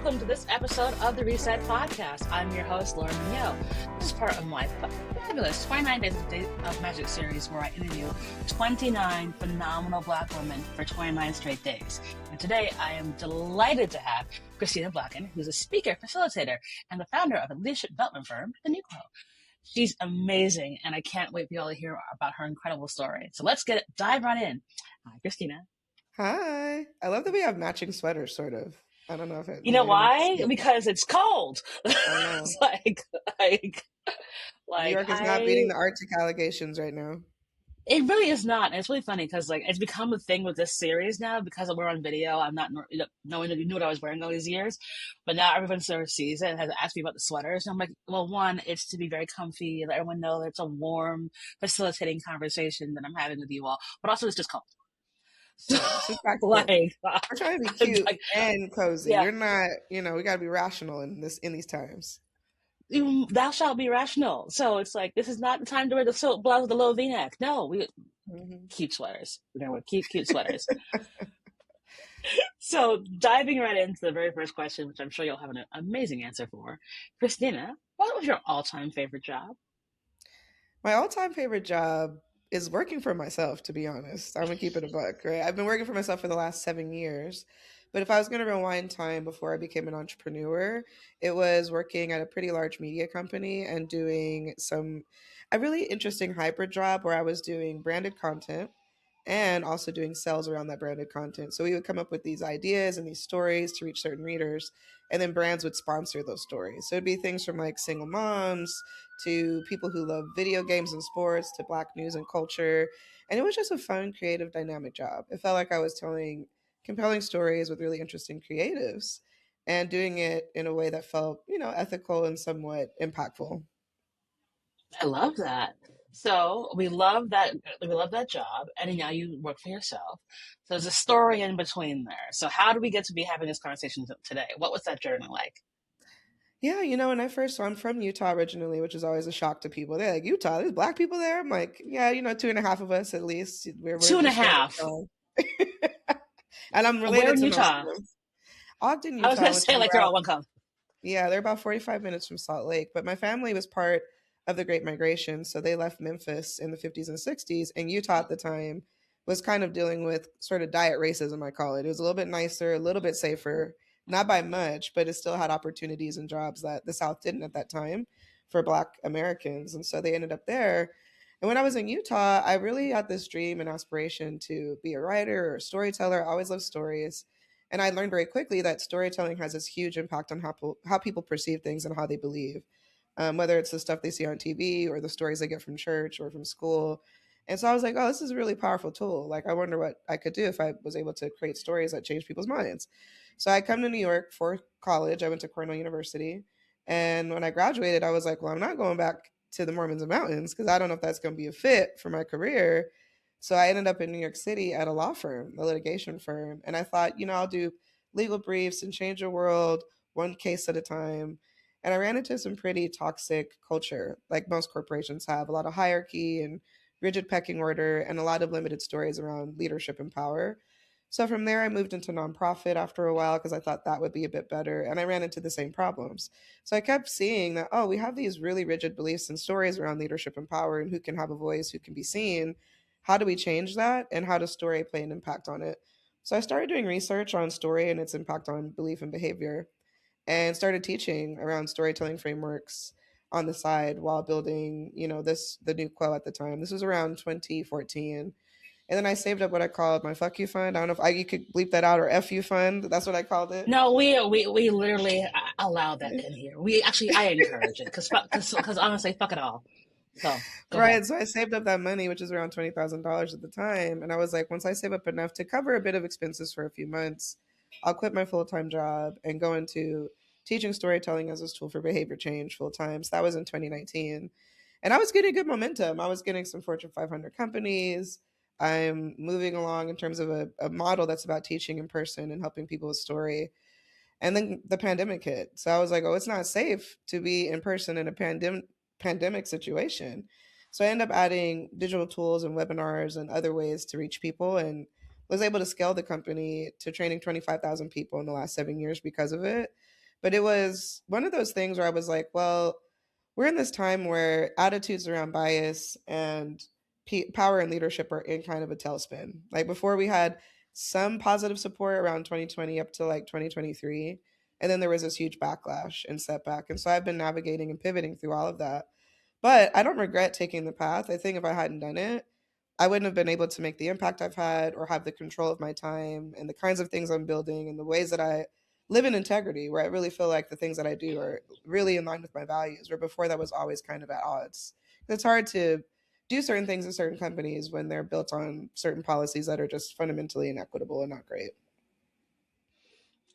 welcome to this episode of the Reset Podcast. I'm your host, Lauren Mignot. This is part of my fabulous 29 Days of Magic series where I interview 29 phenomenal Black women for 29 straight days. And today I am delighted to have Christina Blacken, who's a speaker, facilitator, and the founder of a leadership development firm, The Nucleo. She's amazing, and I can't wait for you all to hear about her incredible story. So let's dive right in. Hi, Christina. Hi. I love that we have matching sweaters, sort of. I don't know if it. You know why? Because it's cold. I know. It's like New York is not beating the Arctic allegations right now. It really is not. And it's really funny because it's become a thing with this series now because we're on video. I'm not knowing that you knew what I was wearing all these years, but now everyone sort of sees it and has asked me about the sweaters. And I'm like, well, one, it's to be very comfy, let everyone know that it's a warm, facilitating conversation that I'm having with you all, but also it's just cold. So, we're trying to be cute and cozy. Yeah. You're not, we got to be rational in these times. Thou shalt be rational. So it's like, this is not the time to wear the silk blouse with the low V-neck. No, we cute sweaters. We're going to wear cute sweaters. So diving right into the very first question, which I'm sure you'll have an amazing answer for. Christina, what was your all-time favorite job? My all-time favorite job is working for myself, to be honest. I'm gonna keep it a buck, right? I've been working for myself for the last 7 years. But if I was going to rewind time before I became an entrepreneur, it was working at a pretty large media company and doing a really interesting hybrid job where I was doing branded content and also doing sales around that branded content. So we would come up with these ideas and these stories to reach certain readers, and then brands would sponsor those stories. So it'd be things from like single moms to people who love video games and sports to Black news and culture. And it was just a fun, creative, dynamic job. It felt like I was telling compelling stories with really interesting creatives and doing it in a way that felt, ethical and somewhat impactful. I love that. So we love that job, and now you work for yourself. So there's a story in between there. So how do we get to be having this conversation today? What was that journey like? Yeah, so I'm from Utah originally, which is always a shock to people. They're like, Utah, there's Black people there? I'm like, yeah, 2.5 of us at least. We're 2.5. And I'm related Where in to Utah? Ogden, Utah. I was going to say they're all one come. Yeah, they're about 45 minutes from Salt Lake. But my family was part of the Great Migration. So they left Memphis in the 50s and 60s. And Utah at the time was kind of dealing with sort of diet racism, I call it. It was a little bit nicer, a little bit safer, not by much, but it still had opportunities and jobs that the South didn't at that time for Black Americans. And so they ended up there. And when I was in Utah, I really had this dream and aspiration to be a writer or a storyteller. I always loved stories. And I learned very quickly that storytelling has this huge impact on how people perceive things and how they believe, whether it's the stuff they see on TV or the stories they get from church or from school. And so I was like, oh, this is a really powerful tool. Like, I wonder what I could do if I was able to create stories that change people's minds. So I come to New York for college. I went to Cornell University. And when I graduated, I was like, well, I'm not going back to the Mormons and Mountains because I don't know if that's going to be a fit for my career. So I ended up in New York City at a law firm, a litigation firm. And I thought, I'll do legal briefs and change the world one case at a time. And I ran into some pretty toxic culture, like most corporations have, a lot of hierarchy and rigid pecking order and a lot of limited stories around leadership and power. So from there, I moved into nonprofit after a while because I thought that would be a bit better. And I ran into the same problems. So I kept seeing that, we have these really rigid beliefs and stories around leadership and power and who can have a voice, who can be seen. How do we change that? And how does story play an impact on it? So I started doing research on story and its impact on belief and behavior and started teaching around storytelling frameworks on the side while building, the Nucleo at the time. This was around 2014. And then I saved up what I called my fuck you fund. I don't know if you could bleep that out, or F you fund. That's what I called it. No, we literally allow that in here. I encourage it because honestly, fuck it all. So, right. Ahead. So I saved up that money, which is around $20,000 at the time. And I was like, once I save up enough to cover a bit of expenses for a few months, I'll quit my full-time job and go into teaching storytelling as a tool for behavior change full-time. So that was in 2019. And I was getting good momentum. I was getting some Fortune 500 companies. I'm moving along in terms of a model that's about teaching in person and helping people with story. And then the pandemic hit. So I was like, it's not safe to be in person in a pandemic situation. So I ended up adding digital tools and webinars and other ways to reach people, and was able to scale the company to training 25,000 people in the last 7 years because of it. But it was one of those things where I was like, well, we're in this time where attitudes around bias and power and leadership are in kind of a tailspin. Like before, we had some positive support around 2020 up to like 2023. And then there was this huge backlash and setback. And so I've been navigating and pivoting through all of that. But I don't regret taking the path. I think if I hadn't done it, I wouldn't have been able to make the impact I've had or have the control of my time and the kinds of things I'm building and the ways that I live in integrity, where I really feel like the things that I do are really in line with my values, where before that was always kind of at odds. It's hard to do certain things in certain companies when they're built on certain policies that are just fundamentally inequitable and not great.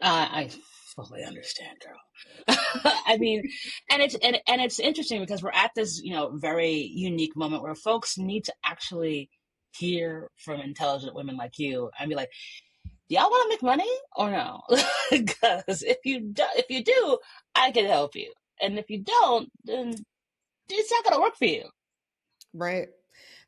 I fully understand, girl. I mean, and it's interesting because we're at this, very unique moment where folks need to actually hear from intelligent women like you and be like, "Do y'all want to make money or no?" Because if you do, I can help you, and if you don't, then it's not gonna work for you. Right.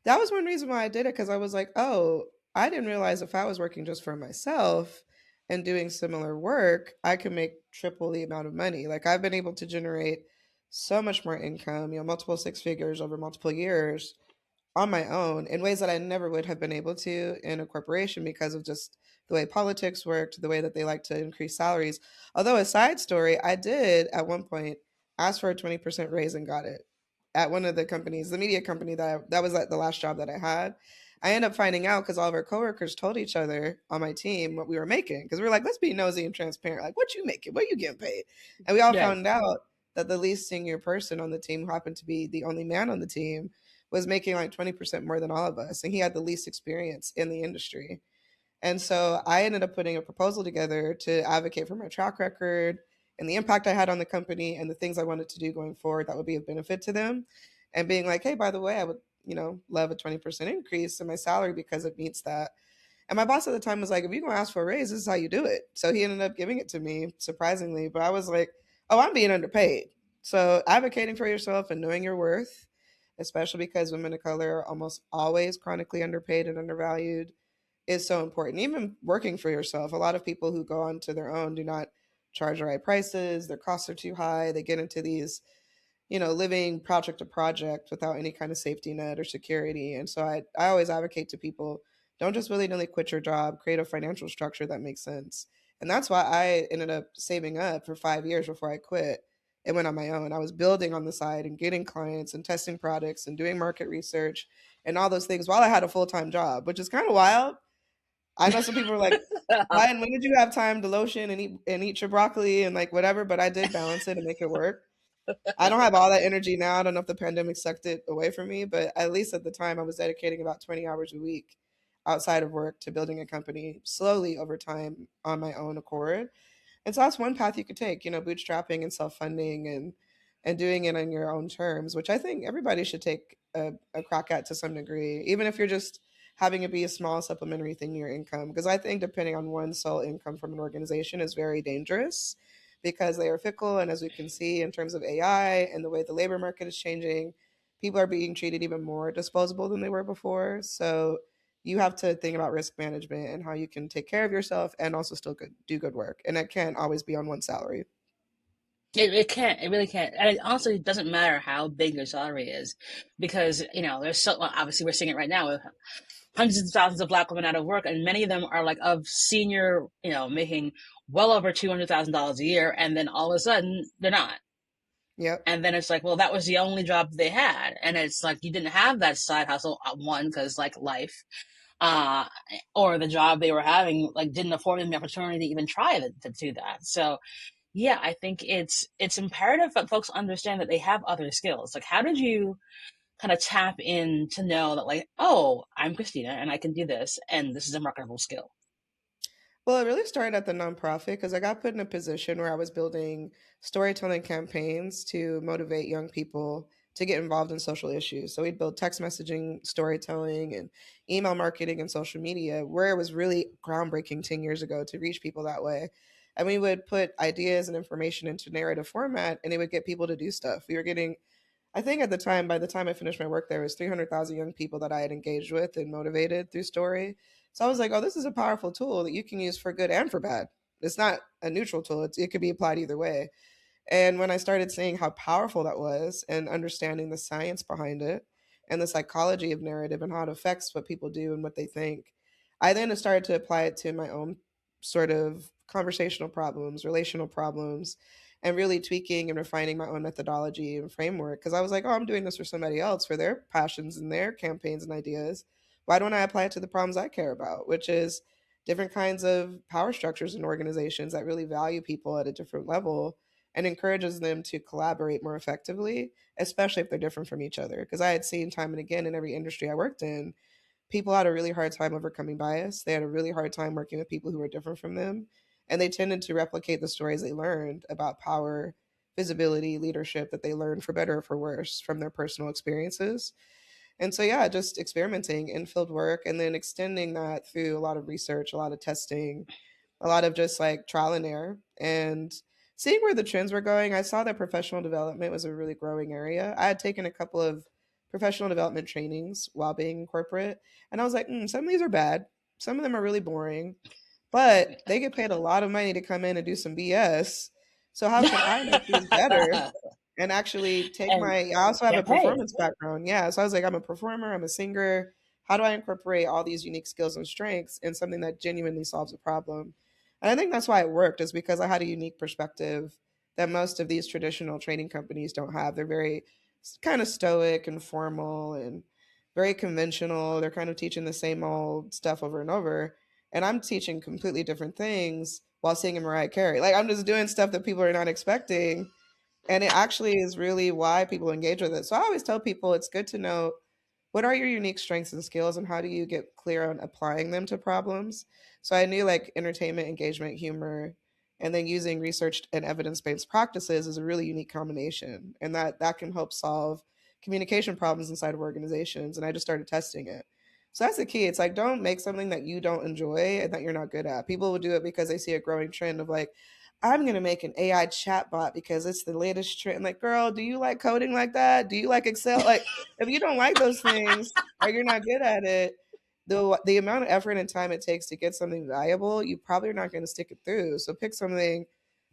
That was one reason why I did it, because I was like, oh, I didn't realize if I was working just for myself and doing similar work, I could make triple the amount of money. Like I've been able to generate so much more income, multiple six figures over multiple years on my own in ways that I never would have been able to in a corporation because of just the way politics worked, the way that they like to increase salaries. Although, a side story, I did at one point ask for a 20% raise and got it at one of the companies, the media company that was like the last job that I had. I ended up finding out because all of our coworkers told each other on my team what we were making, because we were like, let's be nosy and transparent. Like, what you making? What you getting paid? And we all Right. found out that the least senior person on the team, who happened to be the only man on the team, was making like 20% more than all of us. And he had the least experience in the industry. And so I ended up putting a proposal together to advocate for my track record and the impact I had on the company and the things I wanted to do going forward that would be of benefit to them. And being like, hey, by the way, I would, love a 20% increase in my salary because it meets that. And my boss at the time was like, if you're going to ask for a raise, this is how you do it. So he ended up giving it to me, surprisingly. But I was like, oh, I'm being underpaid. So advocating for yourself and knowing your worth, especially because women of color are almost always chronically underpaid and undervalued, is so important. Even working for yourself, a lot of people who go on to their own do not charge the right prices. Their costs are too high. They get into these, living project to project without any kind of safety net or security. And so I always advocate to people, don't just willy nilly quit your job, create a financial structure that makes sense. And that's why I ended up saving up for 5 years before I quit and went on my own. I was building on the side and getting clients and testing products and doing market research and all those things while I had a full time job, which is kind of wild. I know some people are like, Ryan, when did you have time to lotion and eat your broccoli and like whatever? But I did balance it and make it work. I don't have all that energy now. I don't know if the pandemic sucked it away from me, but at least at the time I was dedicating about 20 hours a week outside of work to building a company slowly over time on my own accord. And so that's one path you could take, bootstrapping and self-funding and doing it on your own terms, which I think everybody should take a crack at to some degree, even if you're just having it be a small supplementary thing to your income. Because I think depending on one sole income from an organization is very dangerous because they are fickle. And as we can see in terms of AI and the way the labor market is changing, people are being treated even more disposable than they were before. So you have to think about risk management and how you can take care of yourself and also still do good work. And it can't always be on one salary. It can't. It really can't. And it honestly doesn't matter how big your salary is, because there's so well, obviously we're seeing it right now with hundreds of thousands of Black women out of work, and many of them are like of senior, making well over $200,000 a year, and then all of a sudden they're not. Yep. And then it's like, well, that was the only job they had, and it's like you didn't have that side hustle, one, because like life, uh, or the job they were having like didn't afford them the opportunity to even try to do that. So yeah, I think it's imperative that folks understand that they have other skills. Like, how did you kind of tap in to know that, like, oh, I'm Christina and I can do this, and this is a marketable skill? Well, it really started at the nonprofit because I got put in a position where I was building storytelling campaigns to motivate young people to get involved in social issues. So we'd build text messaging, storytelling, and email marketing and social media, where it was really groundbreaking 10 years ago to reach people that way. And we would put ideas and information into narrative format and it would get people to do stuff. We were getting, I think at the time, by the time I finished my work, there was 300,000 young people that I had engaged with and motivated through story. So I was like, oh, this is a powerful tool that you can use for good and for bad. It's not a neutral tool. It could be applied either way. And when I started seeing how powerful that was and understanding the science behind it and the psychology of narrative and how it affects what people do and what they think, I then started to apply it to my own sort of conversational problems, relational problems, and really tweaking and refining my own methodology and framework. Because I was like, oh, I'm doing this for somebody else, for their passions and their campaigns and ideas. Why don't I apply it to the problems I care about, which is different kinds of power structures and organizations that really value people at a different level and encourages them to collaborate more effectively, especially if they're different from each other. Because I had seen time and again in every industry I worked in, people had a really hard time overcoming bias. They had a really hard time working with people who were different from them. And they tended to replicate the stories they learned about power, visibility, leadership that they learned for better or for worse from their personal experiences. And so, yeah, just experimenting in field work and then extending that through a lot of research, a lot of testing, a lot of just like trial and error and seeing where the trends were going. I saw that professional development was a really growing area. I had taken a couple of professional development trainings while being in corporate, and I was like, some of these are bad. Some of them are really boring, but they get paid a lot of money to come in and do some BS. So how can I make these better and actually take And my, I also have a get paid. performance background. Yeah. So I was like, I'm a performer, I'm a singer. How do I incorporate all these unique skills and strengths in something that genuinely solves a problem? And I think that's why it worked, is because I had a unique perspective that most of these traditional training companies don't have. They're very kind of stoic and formal and very conventional. They're kind of teaching the same old stuff over and over. And I'm teaching completely different things while singing Mariah Carey. Like I'm just doing stuff that people are not expecting, and it actually is really why people engage with it. So I always tell people it's good to know what are your unique strengths and skills and how do you get clear on applying them to problems. So I knew like entertainment, engagement, humor, and then using research and evidence-based practices is a really unique combination, and that can help solve communication problems inside of organizations. And I just started testing it. So that's the key. It's like don't make something that you don't enjoy and that you're not good at. People will do it because they see a growing trend of like, I'm going to make an AI chatbot because it's the latest trend. Like, girl, do you like coding like that? Do you like Excel? Like, if you don't like those things or you're not good at it, the amount of effort and time it takes to get something valuable, you probably are not going to stick it through. So pick something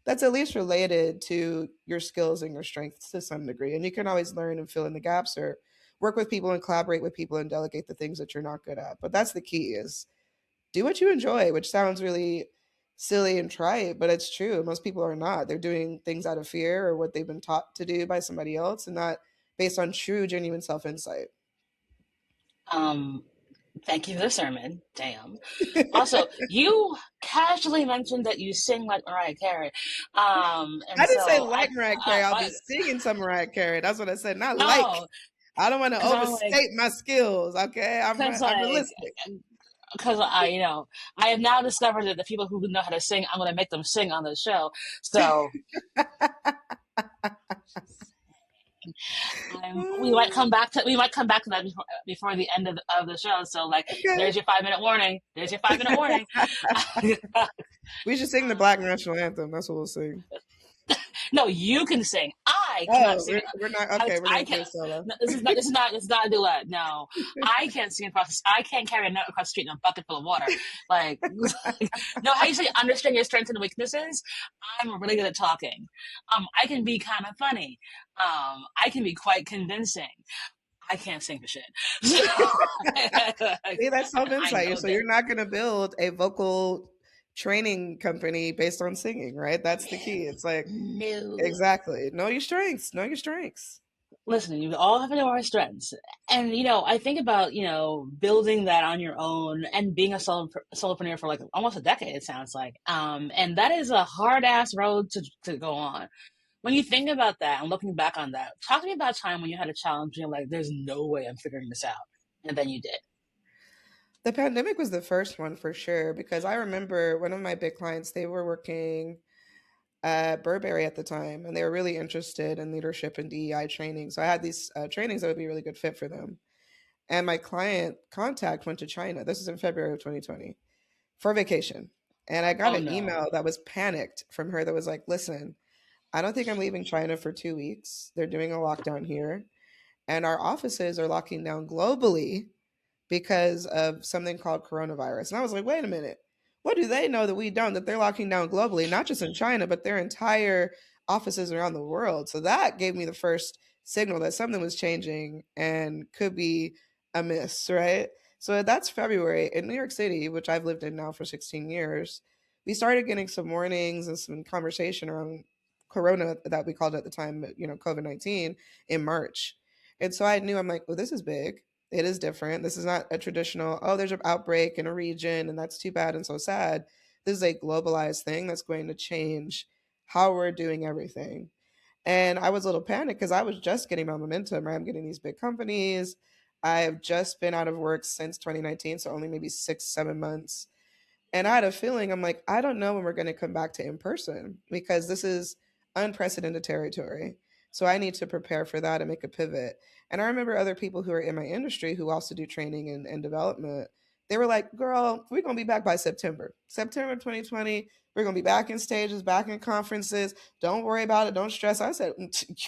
that's at least related to your skills and your strengths to some degree. And you can always learn and fill in the gaps or work with people and collaborate with people and delegate the things that you're not good at. But that's the key is do what you enjoy, which sounds really silly and trite, but it's true. Most people are not. They're doing things out of fear or what they've been taught to do by somebody else and not based on true, genuine self insight. Um, Thank you for the sermon. Damn. Also, you casually mentioned that you sing like Mariah Carey. I And didn't say so like Mariah Carey. I'll be I singing some Mariah Carey. That's what I said. Not like. no, I don't want to because I'm like, overstate my skills. Okay, because I'm like, realistic. because I have now discovered that the people who know how to sing, I'm going to make them sing on the show. So we might come back to that before the end of the show. So like, Okay. there's your 5 minute warning. There's your 5 minute warning. We should sing the Black National Anthem. That's what we'll sing. No, you can sing. I cannot Oh, sing. we're not okay. We're I gonna do can't. a solo. No, this is not a duet. No, I can't sing across. I can't carry a note across the street in a bucket full of water. Like, no, how you say understand your strengths and weaknesses? I'm really good at talking. I can be kind of funny. I can be quite convincing. I can't sing for shit. So, See, that's self I insight. know So this. you're not gonna build a vocal training company based on singing, right? That's the key. It's like No. exactly know your strengths. Know your strengths. Listen, you all have our strengths. And, I think about, building that on your own and being a solopreneur for like almost a decade, it sounds like. And that is a hard ass road to go on. When you think about that and looking back on that, talk to me about a time when you had a challenge and you're like, there's no way I'm figuring this out. And then you did. The pandemic was the first one for sure because I remember one of my big clients, they were working at Burberry at the time and they were really interested in leadership and DEI training. So I had these trainings that would be a really good fit for them. And my client contact went to China. This is in February of 2020 for vacation. And I got Oh an no. email that was panicked from her that was like, listen, I don't think I'm leaving China for 2 weeks. They're doing a lockdown here. And our offices are locking down globally because of something called coronavirus. And I was like, wait a minute. What do they know that we don't? That they're locking down globally, not just in China, but their entire offices around the world. So that gave me the first signal that something was changing and could be amiss, right? So that's February. In New York City, which I've lived in now for 16 years, we started getting some warnings and some conversation around Corona, that we called at the time, COVID-19, in March. And so I knew, I'm like, well, this is big. It is different. This is not a traditional, oh, there's an outbreak in a region and that's too bad and so sad. This is a globalized thing that's going to change how we're doing everything. And I was a little panicked because I was just getting my momentum, right? I'm getting these big companies. I have just been out of work since 2019, so only maybe 6, 7 months. And I had a feeling, I'm like, I don't know when we're going to come back to in person because this is unprecedented territory. So I need to prepare for that and make a pivot. And I remember other people who are in my industry who also do training and development. They were like, girl, we're going to be back by September. September 2020, we're going to be back in stages, back in conferences. Don't worry about it. Don't stress. I said,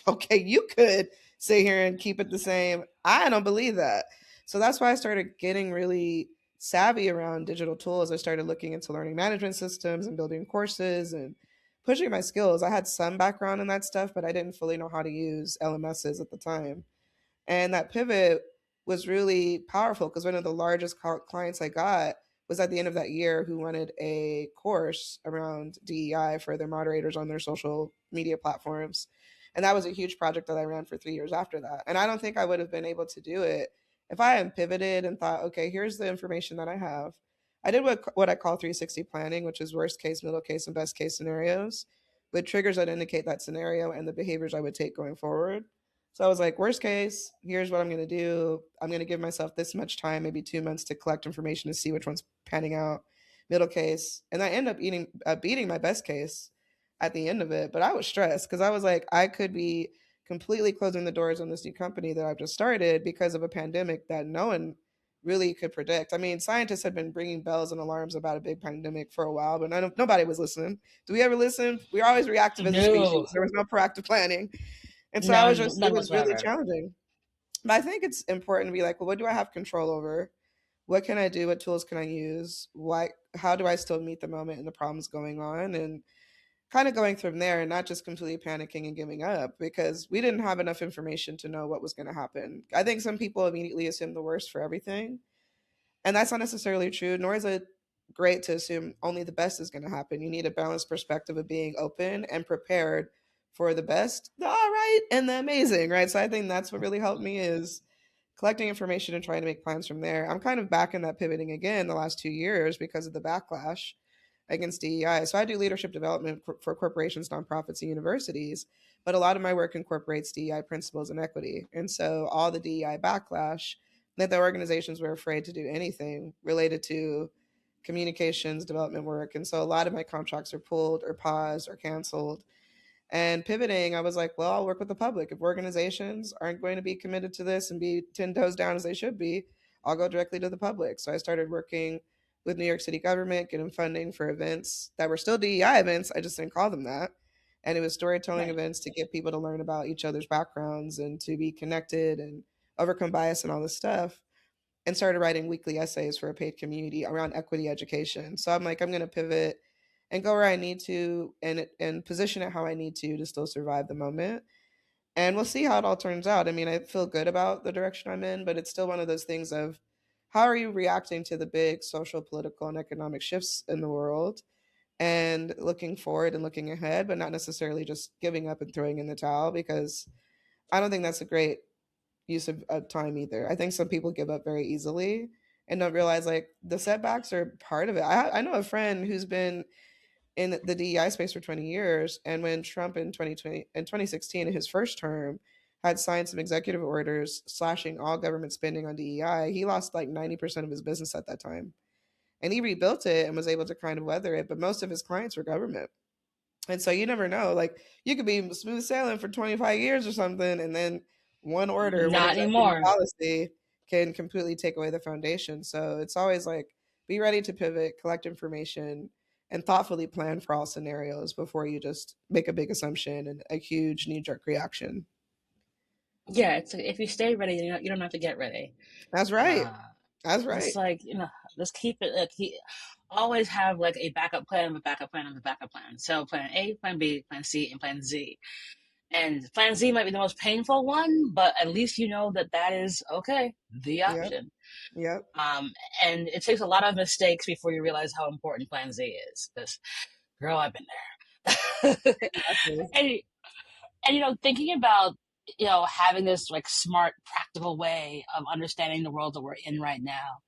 okay, you could sit here and keep it the same. I don't believe that. So that's why I started getting really savvy around digital tools. I started looking into learning management systems and building courses and pushing my skills. I had some background in that stuff, but I didn't fully know how to use LMSs at the time. And that pivot was really powerful because one of the largest clients I got was at the end of that year who wanted a course around DEI for their moderators on their social media platforms. And that was a huge project that I ran for 3 years after that. And I don't think I would have been able to do it if I hadn't pivoted and thought, okay, here's the information that I have. I did what I call 360 planning, which is worst case, middle case, and best case scenarios, with triggers that indicate that scenario and the behaviors I would take going forward. So I was like, worst case, here's what I'm going to do. I'm going to give myself this much time, maybe 2 months to collect information to see which one's panning out. Middle case. And I end up beating my best case at the end of it. But I was stressed because I was like, I could be completely closing the doors on this new company that I've just started because of a pandemic that no one really could predict. I mean, scientists had been bringing bells and alarms about a big pandemic for a while, but nobody was listening. Do we ever listen? We're always reactive as a No, species. There was no proactive planning. And so I was none, just, it none was really whatsoever. challenging. But I think it's important to be like, well, what do I have control over? What can I do? What tools can I use? Why, how do I still meet the moment and the problems going on? And kind of going from there and not just completely panicking and giving up because we didn't have enough information to know what was going to happen. I think some people immediately assume the worst for everything. And that's not necessarily true, nor is it great to assume only the best is going to happen. You need a balanced perspective of being open and prepared for the best, the all right, and the amazing, right? So I think that's what really helped me is collecting information and trying to make plans from there. I'm kind of back in that pivoting again the last 2 years because of the backlash against DEI. So I do leadership development for corporations, nonprofits, and universities, but a lot of my work incorporates DEI principles and equity. And so all the DEI backlash that the organizations were afraid to do anything related to communications development work. And so a lot of my contracts are pulled or paused or canceled. And pivoting, I was like, well, I'll work with the public. If organizations aren't going to be committed to this and be 10 toes down as they should be, I'll go directly to the public. So I started working with New York City government, getting funding for events that were still DEI events. I just didn't call them that. And it was storytelling Right. events to get people to learn about each other's backgrounds and to be connected and overcome bias and all this stuff. And started writing weekly essays for a paid community around equity education. So I'm like, I'm going to pivot and go where I need to and position it how I need to still survive the moment. And we'll see how it all turns out. I mean, I feel good about the direction I'm in, but it's still one of those things of how are you reacting to the big social, political, and economic shifts in the world and looking forward and looking ahead, but not necessarily just giving up and throwing in the towel because I don't think that's a great use of time either. I think some people give up very easily and don't realize like the setbacks are part of it. I know a friend who's been in the DEI space for 20 years. And when Trump in 2020 in 2016 in his first term had signed some executive orders slashing all government spending on DEI, he lost like 90% of his business at that time. And he rebuilt it and was able to kind of weather it. But most of his clients were government. And so you never know. Like you could be smooth sailing for 25 years or something, and then one order, one Not executive anymore. policy can completely take away the foundation. So it's always like be ready to pivot, collect information, and thoughtfully plan for all scenarios before you just make a big assumption and a huge knee jerk reaction. Yeah, it's if you stay ready, you don't have to get ready. That's right. Uh, That's Just right. like, just keep it, always have like a backup plan of a backup plan of a backup plan. So plan A, plan B, plan C, and plan Z. And plan Z might be the most painful one, but at least you know that that is okay, the Yep. option. Yep. Um, and it takes a lot of mistakes before you realize how important plan Z is. Because, girl, I've been there. Exactly. and, and thinking about, having this like smart, practical way of understanding the world that we're in right now.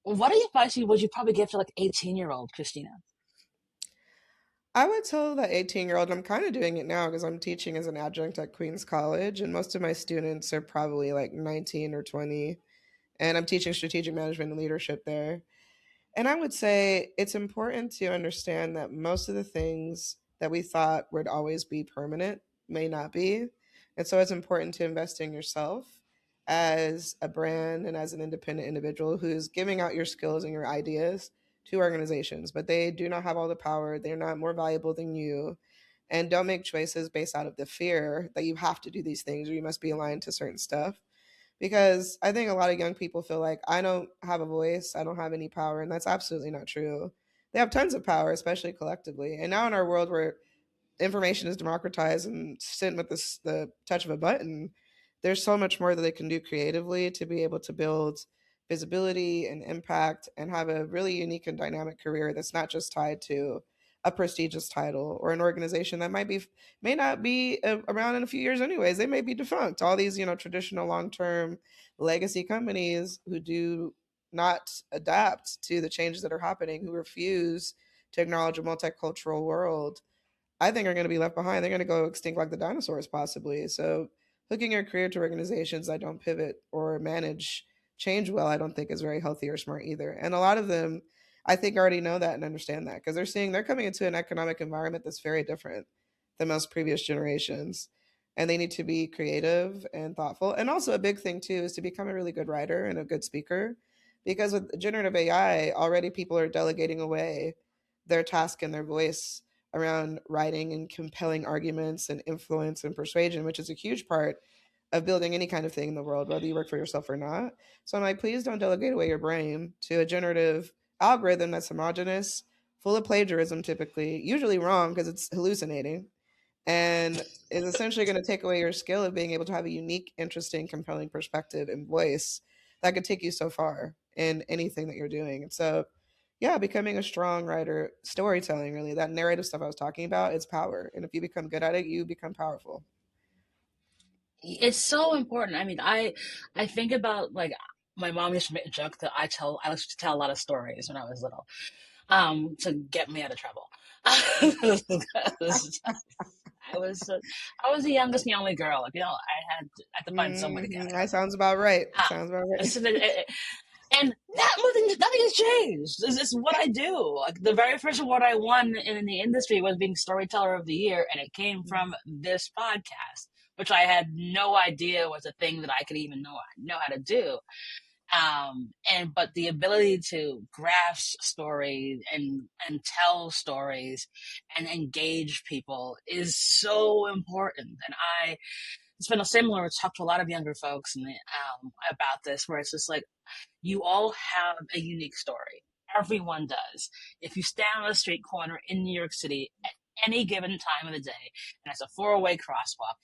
What advice would you probably give to like 18-year-old Christina? I would tell the 18-year-old, I'm kind of doing it now because I'm teaching as an adjunct at Queens College, and most of my students are probably like 19 or 20, and I'm teaching strategic management and leadership there. And I would say it's important to understand that most of the things that we thought would always be permanent may not be. And so it's important to invest in yourself as a brand and as an independent individual who's giving out your skills and your ideas to organizations, but they do not have all the power. They're not more valuable than you. And don't make choices based out of the fear that you have to do these things or you must be aligned to certain stuff, because I think a lot of young people feel like I don't have a voice, I don't have any power, and that's absolutely not true. They have tons of power, especially collectively. And now in our world where information is democratized and sent with the touch of a button, there's so much more that they can do creatively to be able to build visibility and impact and have a really unique and dynamic career that's not just tied to a prestigious title or an organization that may not be around in a few years anyways. They may be defunct. All these traditional long-term legacy companies who do not adapt to the changes that are happening, who refuse to acknowledge a multicultural world, I think are going to be left behind. They're going to go extinct like the dinosaurs, possibly. So, hooking your career to organizations that don't pivot or manage change well, I don't think is very healthy or smart either. And a lot of them, I think, already know that and understand that because they're coming into an economic environment that's very different than most previous generations. And they need to be creative and thoughtful. And also, a big thing, too, is to become a really good writer and a good speaker. Because with generative AI, already people are delegating away their task and their voice around writing and compelling arguments and influence and persuasion, which is a huge part of building any kind of thing in the world, whether you work for yourself or not. So I'm like, please don't delegate away your brain to a generative algorithm that's homogenous, full of plagiarism, typically, usually wrong because it's hallucinating, and is essentially going to take away your skill of being able to have a unique, interesting, compelling perspective and voice that could take you so far in anything that you're doing. And so, yeah, becoming a strong writer, storytelling, really, that narrative stuff I was talking about, it's power. And if you become good at it, you become powerful. It's so important. I mean, I think about like my mom used to make a joke that I used to tell a lot of stories when I was little, to get me out of trouble. 'Cause I was the youngest and the only girl. Like, I had to find some way to get out of That trouble. sounds about right. Sounds about right. So and nothing has changed. This is what I do. Like the very first award I won in the industry was being Storyteller of the Year, and it came from this podcast, which I had no idea was a thing that I could even know how to do. But the ability to grasp stories and tell stories and engage people is so important. And it's been a similar talk to a lot of younger folks about this, where it's just like you all have a unique story. Everyone does. If you stand on a street corner in New York City at any given time of the day, and it's a four-way crosswalk,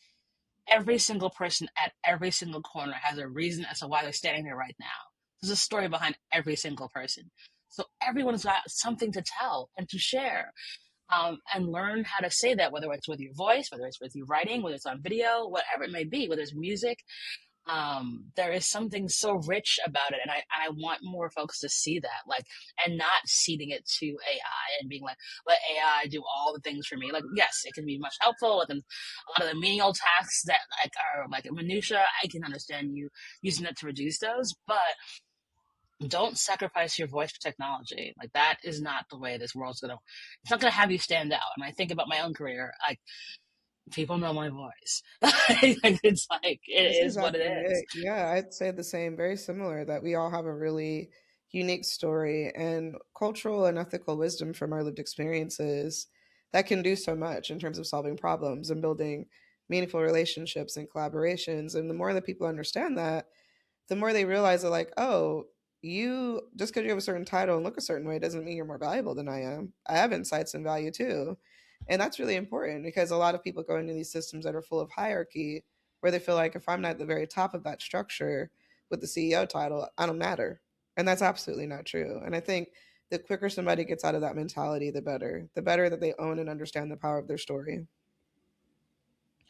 every single person at every single corner has a reason as to why they're standing there right now. There's a story behind every single person. So everyone's got something to tell and to share. And learn how to say that, whether it's with your voice, whether it's with your writing, whether it's on video, whatever it may be, whether it's music. There is something so rich about it, and I want more folks to see that, like, and not ceding it to AI and being like, let AI do all the things for me. Like, yes, it can be much helpful with a lot of the menial tasks that like are like minutia. I can understand you using it to reduce those, but don't sacrifice your voice for technology. Like that is not the way this world's gonna. It's not gonna have you stand out. And I think about my own career, like people know my voice. It's like That's it is what it exactly is. it. Yeah, I'd say the same, very similar, that we all have a really unique story and cultural and ethical wisdom from our lived experiences that can do so much in terms of solving problems and building meaningful relationships and collaborations. And the more that people understand that, the more they realize that, like, oh, you just because you have a certain title and look a certain way doesn't mean you're more valuable than I am. I have insights and value too. And that's really important because a lot of people go into these systems that are full of hierarchy where they feel like if I'm not at the very top of that structure with the CEO title, I don't matter. And that's absolutely not true. And I think the quicker somebody gets out of that mentality, the better. The better that they own and understand the power of their story.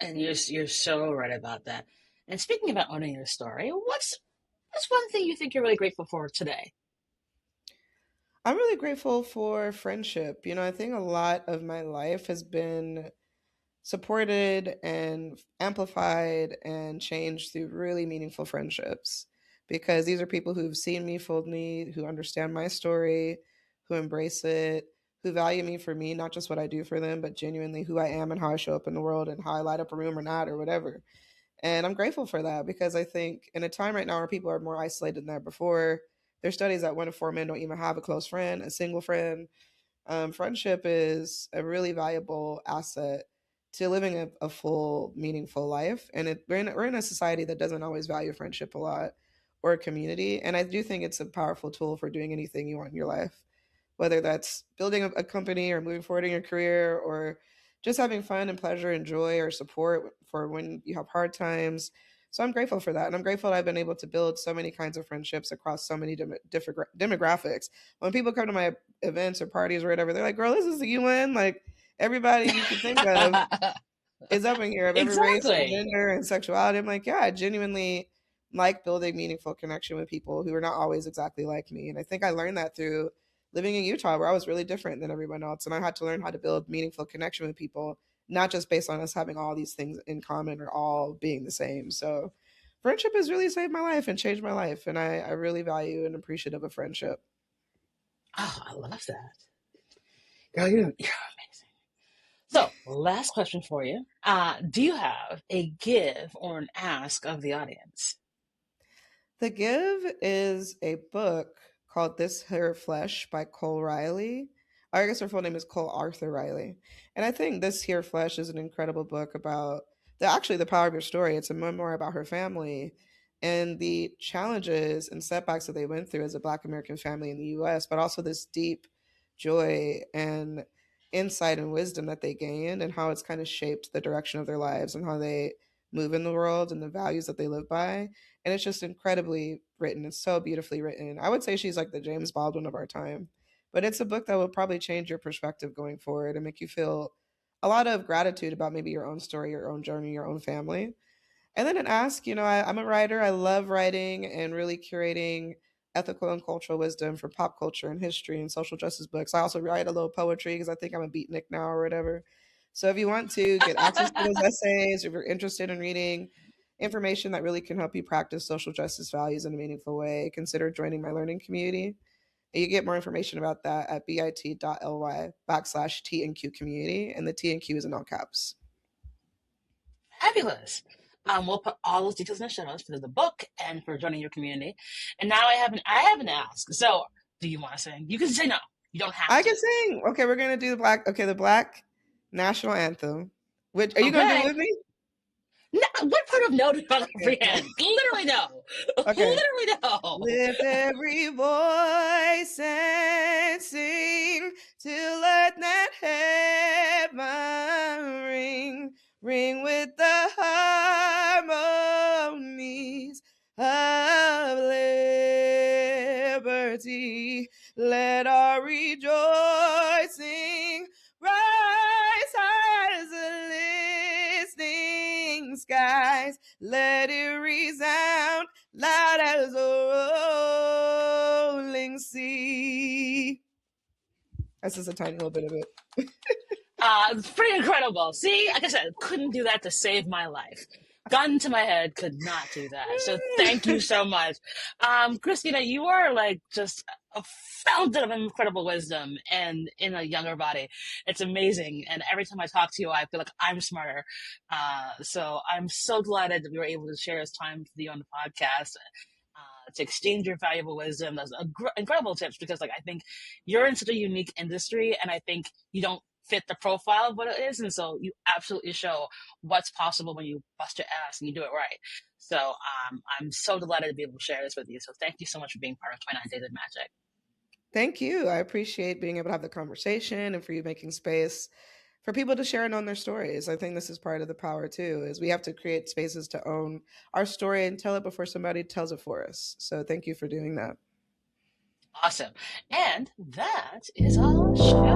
And you're so right about that. And speaking about owning your story, what's one thing you think you're really grateful for today? I'm really grateful for friendship. I think a lot of my life has been supported and amplified and changed through really meaningful friendships because these are people who've seen me, fooled me, who understand my story, who embrace it, who value me for me, not just what I do for them, but genuinely who I am and how I show up in the world and how I light up a room or not or whatever. And I'm grateful for that because I think in a time right now where people are more isolated than ever before, there's studies that 1 in 4 men don't even have a close friend, a single friend. Friendship is a really valuable asset to living a full, meaningful life. And we're in a society that doesn't always value friendship a lot or a community. And I do think it's a powerful tool for doing anything you want in your life, whether that's building a company or moving forward in your career or just having fun and pleasure and joy or support for when you have hard times. So I'm grateful for that. And I'm grateful that I've been able to build so many kinds of friendships across so many different demographics. When people come to my events or parties or whatever, they're like, girl, this is the UN. Like everybody you can think of is up in here of every race and Exactly. gender and sexuality. I'm like, yeah, I genuinely like building meaningful connection with people who are not always exactly like me. And I think I learned that through living in Utah, where I was really different than everyone else. And I had to learn how to build meaningful connection with people, not just based on us having all these things in common or all being the same. So friendship has really saved my life and changed my life. And I really value and appreciative of friendship. Oh, I love that. Girl, you're amazing. So, last question for you. Do you have a give or an ask of the audience? The Give is a book called This Here Flesh by Cole Riley. I guess her full name is Cole Arthur Riley. And I think This Here Flesh is an incredible book about the power of your story. It's a memoir about her family and the challenges and setbacks that they went through as a Black American family in the US, but also this deep joy and insight and wisdom that they gained and how it's kind of shaped the direction of their lives and how they move in the world and the values that they live by. And it's just incredibly written. It's so beautifully written. I would say she's like the James Baldwin of our time. But it's a book that will probably change your perspective going forward and make you feel a lot of gratitude about maybe your own story, your own journey, your own family. And then an ask, I'm a writer. I love writing and really curating ethical and cultural wisdom for pop culture and history and social justice books. I also write a little poetry because I think I'm a beatnik now or whatever. So if you want to get access to those essays, if you're interested in reading information that really can help you practice social justice values in a meaningful way, consider joining my learning community. And you get more information about that at bit.ly/T&Q community. And the T and Q is in all caps. Fabulous. We'll put all those details in the show notes for the book and for joining your community. And now I have an ask. So, do you want to sing? You can say no. You don't have I to. can sing. Okay, we're gonna do the black national anthem. Which are you gonna do Okay. with me? No, what part of no do you not Okay. comprehend? Literally no. Okay. Literally no. Lift every voice and sing till let that heaven ring, ring with the harmonies of liberty. Let our rejoicing rise high as the listening skies. Let it resound loud as a rolling sea. That's just a tiny little bit of it. It's pretty incredible. See, like I said, couldn't do that to save my life. Gun to my head, could not do that. So thank you so much. Christina, you are like just a fountain of incredible wisdom and in a younger body. It's amazing. And every time I talk to you, I feel like I'm smarter. So I'm so delighted that we were able to share this time with you on the podcast. To exchange your valuable wisdom. That's incredible tips because, like, I think you're in such a unique industry, and I think you don't fit the profile of what it is. And so you absolutely show what's possible when you bust your ass and you do it right. So I'm so delighted to be able to share this with you. So thank you so much for being part of 29 Days of Magic. Thank you. I appreciate being able to have the conversation and for you making space for people to share and own their stories. I think this is part of the power too, is we have to create spaces to own our story and tell it before somebody tells it for us. So thank you for doing that. Awesome. And that is our show.